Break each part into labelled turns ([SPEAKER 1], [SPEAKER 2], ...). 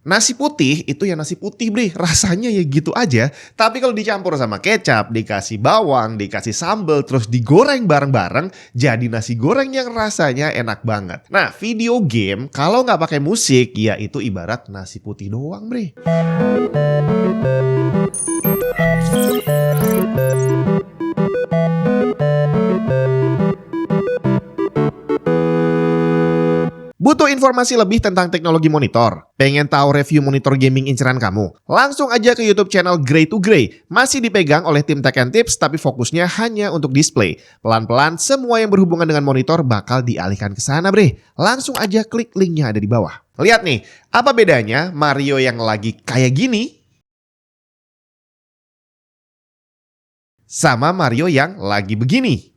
[SPEAKER 1] Nasi putih itu ya nasi putih bre, rasanya ya gitu aja. Tapi kalau dicampur sama kecap, dikasih bawang, dikasih sambal, terus digoreng bareng-bareng, jadi nasi goreng yang rasanya enak banget. Nah, video game kalau nggak pakai musik, ya itu ibarat nasi putih doang bre. Butuh informasi lebih tentang teknologi monitor? Pengen tahu review monitor gaming inceran kamu? Langsung aja ke YouTube channel Grey to Grey. Masih dipegang oleh tim Tech and Tips tapi fokusnya hanya untuk display. Pelan-pelan semua yang berhubungan dengan monitor bakal dialihkan ke sana bre. Langsung aja klik linknya ada di bawah. Lihat nih, apa bedanya Mario yang lagi kayak gini sama Mario yang lagi begini?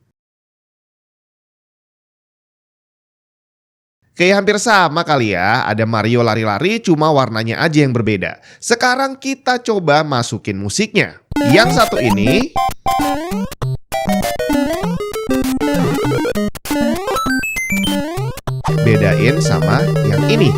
[SPEAKER 1] Kayak hampir sama kali ya, ada Mario lari-lari cuma warnanya aja yang berbeda. Sekarang kita coba masukin musiknya. Yang satu ini bedain sama yang ini.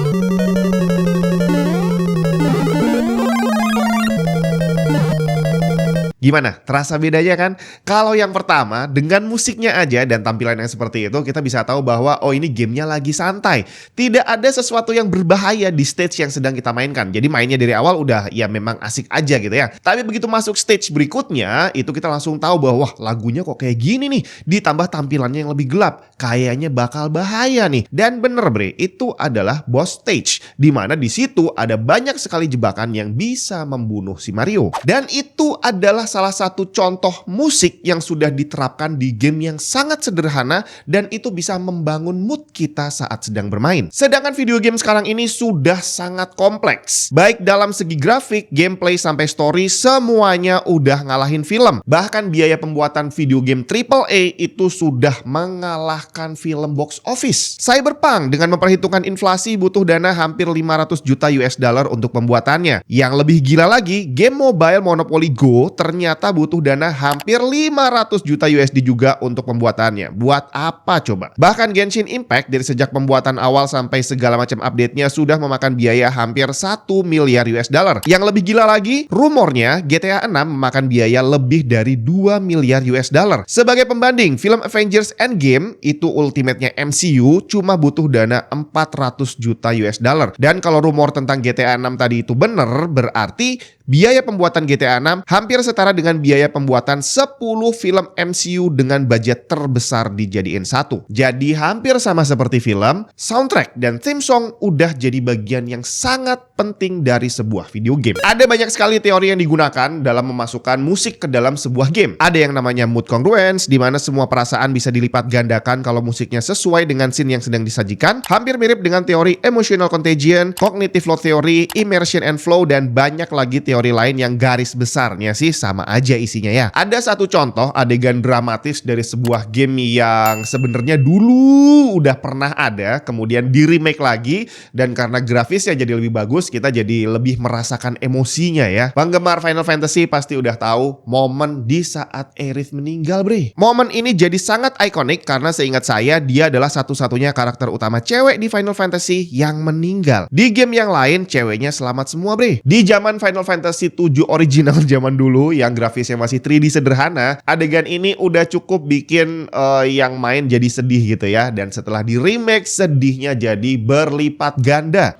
[SPEAKER 1] Gimana? Terasa bedanya kan? Kalau yang pertama, dengan musiknya aja dan tampilan yang seperti itu, kita bisa tahu bahwa oh ini gamenya lagi santai. Tidak ada sesuatu yang berbahaya di stage yang sedang kita mainkan. Jadi mainnya dari awal udah ya memang asik aja gitu ya. Tapi begitu masuk stage berikutnya, itu kita langsung tahu bahwa wah lagunya kok kayak gini nih. Ditambah tampilannya yang lebih gelap. Kayaknya bakal bahaya nih. Dan bener bre, itu adalah boss stage. Dimana di situ ada banyak sekali jebakan yang bisa membunuh si Mario. Dan itu adalah salah satu contoh musik yang sudah diterapkan di game yang sangat sederhana dan itu bisa membangun mood kita saat sedang bermain. Sedangkan video game sekarang ini sudah sangat kompleks. Baik dalam segi grafik, gameplay sampai story semuanya udah ngalahin film. Bahkan biaya pembuatan video game AAA itu sudah mengalahkan film box office. Cyberpunk dengan memperhitungkan inflasi butuh dana hampir 500 juta US dollar untuk pembuatannya. Yang lebih gila lagi, game mobile Monopoly Go ternyata butuh dana hampir 500 juta USD juga untuk pembuatannya. Buat apa coba? Bahkan Genshin Impact dari sejak pembuatan awal sampai segala macam update-nya sudah memakan biaya hampir 1 miliar US dollar. Yang lebih gila lagi, rumornya GTA 6 memakan biaya lebih dari 2 miliar US dollar. Sebagai pembanding, film Avengers Endgame itu ultimate-nya MCU cuma butuh dana 400 juta US dollar. Dan kalau rumor tentang GTA 6 tadi itu bener, berarti biaya pembuatan GTA 6 hampir setara dengan biaya pembuatan 10 film MCU dengan budget terbesar dijadiin satu. Jadi hampir sama seperti film, soundtrack dan theme song udah jadi bagian yang sangat penting dari sebuah video game. Ada banyak sekali teori yang digunakan dalam memasukkan musik ke dalam sebuah game. Ada yang namanya mood congruence, di mana semua perasaan bisa dilipat gandakan kalau musiknya sesuai dengan scene yang sedang disajikan. Hampir mirip dengan teori emotional contagion, cognitive load theory, immersion and flow, dan banyak lagi teori lain yang garis besarnya sih sama aja isinya ya. Ada satu contoh adegan dramatis dari sebuah game yang sebenarnya dulu udah pernah ada, kemudian di remake lagi, dan karena grafisnya jadi lebih bagus, kita jadi lebih merasakan emosinya ya. Penggemar Final Fantasy pasti udah tahu momen di saat Aerith meninggal bre. Momen ini jadi sangat ikonik karena seingat saya dia adalah satu-satunya karakter utama cewek di Final Fantasy yang meninggal. Di game yang lain ceweknya selamat semua bre. Di zaman Final Fantasy 7 original zaman dulu yang grafisnya masih 3D sederhana, adegan ini udah cukup bikin yang main jadi sedih gitu ya. Dan setelah di remake, sedihnya jadi berlipat ganda.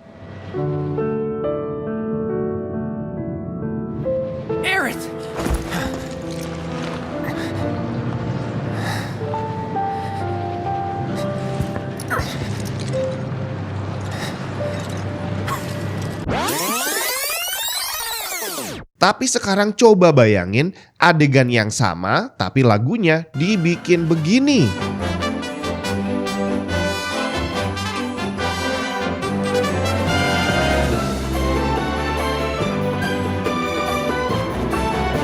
[SPEAKER 2] Aerith!
[SPEAKER 1] Tapi sekarang coba bayangin adegan yang sama tapi lagunya dibikin begini.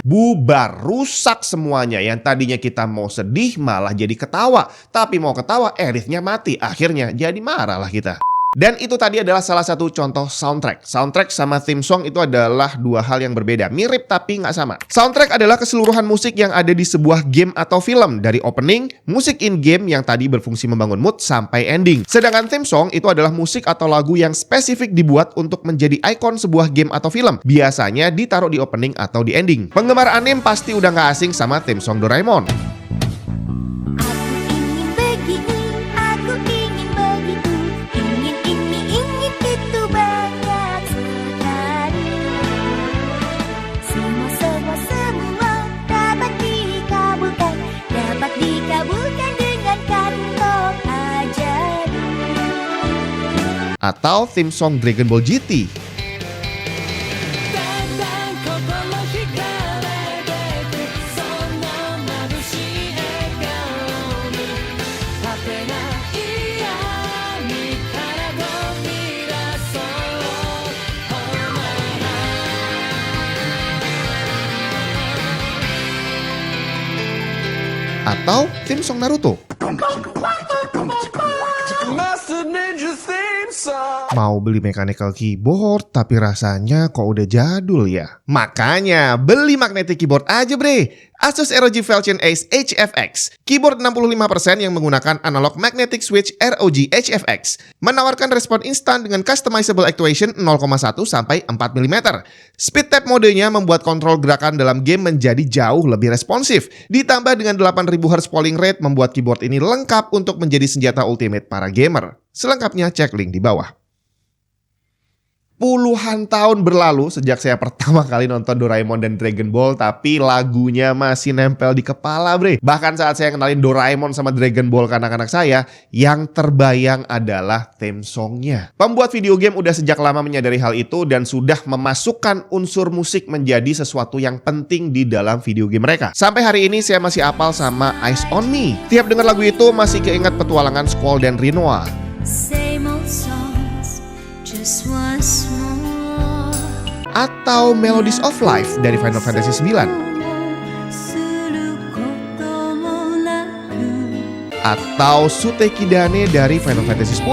[SPEAKER 1] Bubar, rusak semuanya. Yang tadinya kita mau sedih malah jadi ketawa. Tapi mau ketawa, Aerith-nya mati. Akhirnya jadi marah lah kita. Dan itu tadi adalah salah satu contoh soundtrack. Soundtrack sama theme song itu adalah dua hal yang berbeda. Mirip tapi nggak sama. Soundtrack adalah keseluruhan musik yang ada di sebuah game atau film. Dari opening, musik in-game yang tadi berfungsi membangun mood sampai ending. Sedangkan theme song itu adalah musik atau lagu yang spesifik dibuat untuk menjadi ikon sebuah game atau film. Biasanya ditaruh di opening atau di ending. Penggemar anime pasti udah nggak asing sama theme song Doraemon. Atau theme song Dragon Ball GT. Atau theme song Naruto. Mau beli mechanical keyboard tapi rasanya kok udah jadul ya. Makanya beli magnetic keyboard aja bre. Asus ROG Falcon Ace HFX. Keyboard 65% yang menggunakan analog magnetic switch ROG HFX. Menawarkan respon instan dengan customizable actuation 0,1 sampai 4 mm. Speed tap modenya membuat kontrol gerakan dalam game menjadi jauh lebih responsif. Ditambah dengan 8000 Hz polling rate membuat keyboard ini lengkap untuk menjadi senjata ultimate para gamer. Selengkapnya cek link di bawah. Puluhan tahun berlalu sejak saya pertama kali nonton Doraemon dan Dragon Ball, tapi lagunya masih nempel di kepala bre. Bahkan saat saya kenalin Doraemon sama Dragon Ball ke anak-anak saya, yang terbayang adalah theme songnya. Pembuat video game udah sejak lama menyadari hal itu dan sudah memasukkan unsur musik menjadi sesuatu yang penting di dalam video game mereka. Sampai hari ini saya masih apal sama Eyes on Me. Tiap dengar lagu itu masih keinget petualangan Squall dan Rinoa. Atau Melodies of Life dari Final Fantasy IX. Atau Sutekidane dari Final Fantasy X.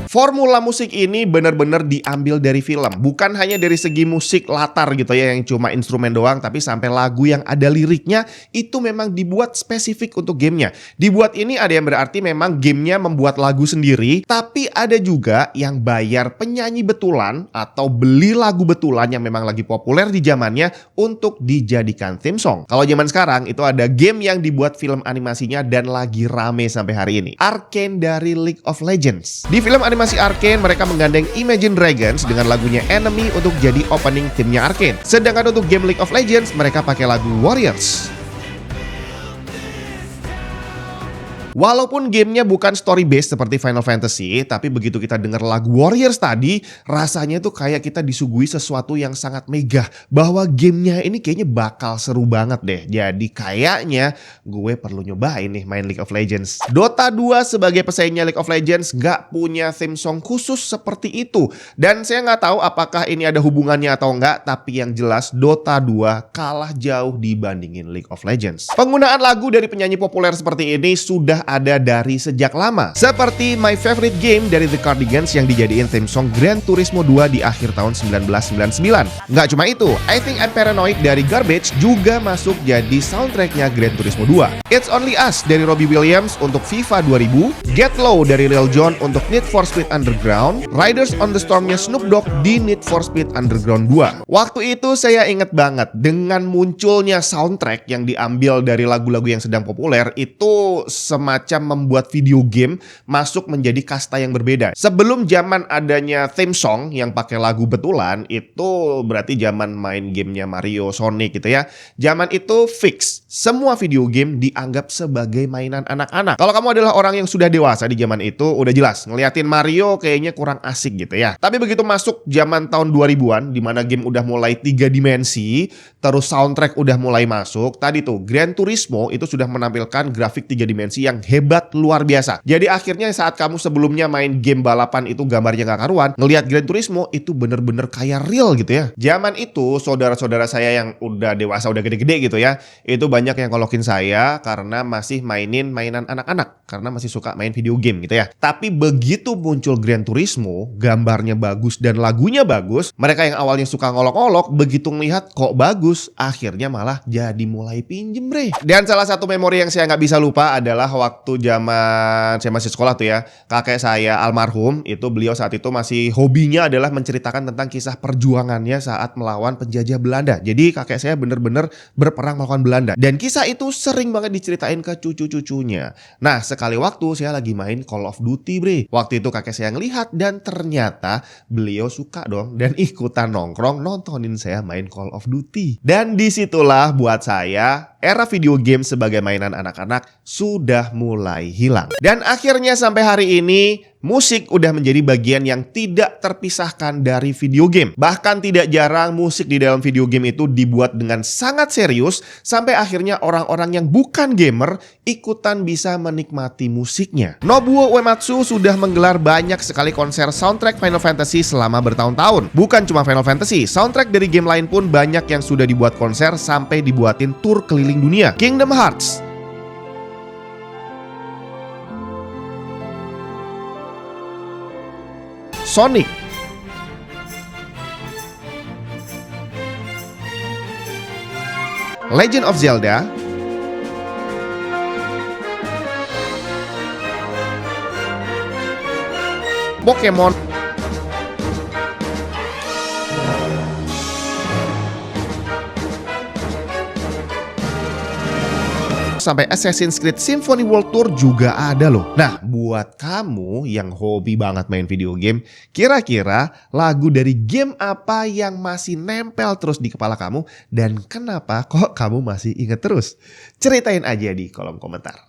[SPEAKER 1] Formula musik ini benar-benar diambil dari film. Bukan hanya dari segi musik latar gitu ya yang cuma instrumen doang, tapi sampai lagu yang ada liriknya itu memang dibuat spesifik untuk gamenya. Dibuat ini ada yang berarti memang gamenya membuat lagu sendiri, tapi ada juga yang bayar penyanyi betulan atau beli lagu betulan yang memang lagi populer di zamannya untuk dijadikan theme song. Kalau zaman sekarang itu ada game yang dibuat film animasinya dan lagi rame sampai hari ini. Arcane dari League of Legends. Di film animasi Arcane, mereka menggandeng Imagine Dragons dengan lagunya Enemy untuk jadi opening timnya Arcane. Sedangkan untuk game League of Legends, mereka pakai lagu Warriors. Walaupun gamenya bukan story based seperti Final Fantasy, tapi begitu kita dengar lagu Warriors tadi, rasanya tuh kayak kita disuguhi sesuatu yang sangat megah. Bahwa gamenya ini kayaknya bakal seru banget deh. Jadi kayaknya gue perlu nyobain nih main League of Legends. Dota 2 sebagai pesaingnya League of Legends gak punya theme song khusus seperti itu. Dan saya gak tahu apakah ini ada hubungannya atau enggak, tapi yang jelas Dota 2 kalah jauh dibandingin League of Legends. Penggunaan lagu dari penyanyi populer seperti ini sudah ada dari sejak lama. Seperti My Favorite Game dari The Cardigans yang dijadiin theme song Gran Turismo 2 di akhir tahun 1999. Nggak cuma itu, I Think I'm Paranoid dari Garbage juga masuk jadi soundtracknya Gran Turismo 2. It's Only Us dari Robbie Williams untuk FIFA 2000, Get Low dari Lil Jon untuk Need for Speed Underground, Riders on the Storm-nya Snoop Dogg di Need for Speed Underground 2. Waktu itu saya inget banget dengan munculnya soundtrack yang diambil dari lagu-lagu yang sedang populer itu semacam membuat video game masuk menjadi kasta yang berbeda. Sebelum zaman adanya theme song yang pakai lagu betulan, itu berarti zaman main gamenya Mario, Sonic gitu ya. Zaman itu fix, semua video game dianggap sebagai mainan anak-anak. Kalau kamu adalah orang yang sudah dewasa di zaman itu, udah jelas ngeliatin Mario kayaknya kurang asik gitu ya. Tapi begitu masuk zaman tahun 2000-an, dimana game udah mulai 3 dimensi, terus soundtrack udah mulai masuk, tadi tuh Gran Turismo itu sudah menampilkan grafik 3 dimensi yang yang hebat luar biasa. Jadi akhirnya saat kamu sebelumnya main game balapan itu gambarnya gak karuan, ngelihat Gran Turismo itu bener-bener kayak real gitu ya. Zaman itu saudara-saudara saya yang udah dewasa, udah gede-gede gitu ya, itu banyak yang ngolokin saya karena masih mainin mainan anak-anak, karena masih suka main video game gitu ya. Tapi begitu muncul Gran Turismo, gambarnya bagus dan lagunya bagus, mereka yang awalnya suka ngolok-ngolok, begitu ngelihat kok bagus, akhirnya malah jadi mulai pinjem bre. Dan salah satu memori yang saya nggak bisa lupa adalah waktu zaman saya masih sekolah tuh ya, kakek saya almarhum itu, beliau saat itu masih hobinya adalah menceritakan tentang kisah perjuangannya saat melawan penjajah Belanda. Jadi kakek saya bener-bener berperang melawan Belanda, dan kisah itu sering banget diceritain ke cucu-cucunya. Nah sekali waktu saya lagi main Call of Duty bre, waktu itu kakek saya ngelihat dan ternyata beliau suka dong dan ikutan nongkrong nontonin saya main Call of Duty. Dan disitulah buat saya era video game sebagai mainan anak-anak sudah mulai hilang. Dan akhirnya sampai hari ini musik udah menjadi bagian yang tidak terpisahkan dari video game. Bahkan tidak jarang musik di dalam video game itu dibuat dengan sangat serius sampai akhirnya orang-orang yang bukan gamer ikutan bisa menikmati musiknya. Nobuo Uematsu sudah menggelar banyak sekali konser soundtrack Final Fantasy selama bertahun-tahun. Bukan cuma Final Fantasy, soundtrack dari game lain pun banyak yang sudah dibuat konser sampai dibuatin tour keliling dunia. Kingdom Hearts, Sonic, Legend of Zelda, Pokemon, sampai Assassin's Creed Symphony World Tour juga ada loh. Nah, buat kamu yang hobi banget main video game, kira-kira lagu dari game apa yang masih nempel terus di kepala kamu dan kenapa kok kamu masih inget terus? Ceritain aja di kolom komentar.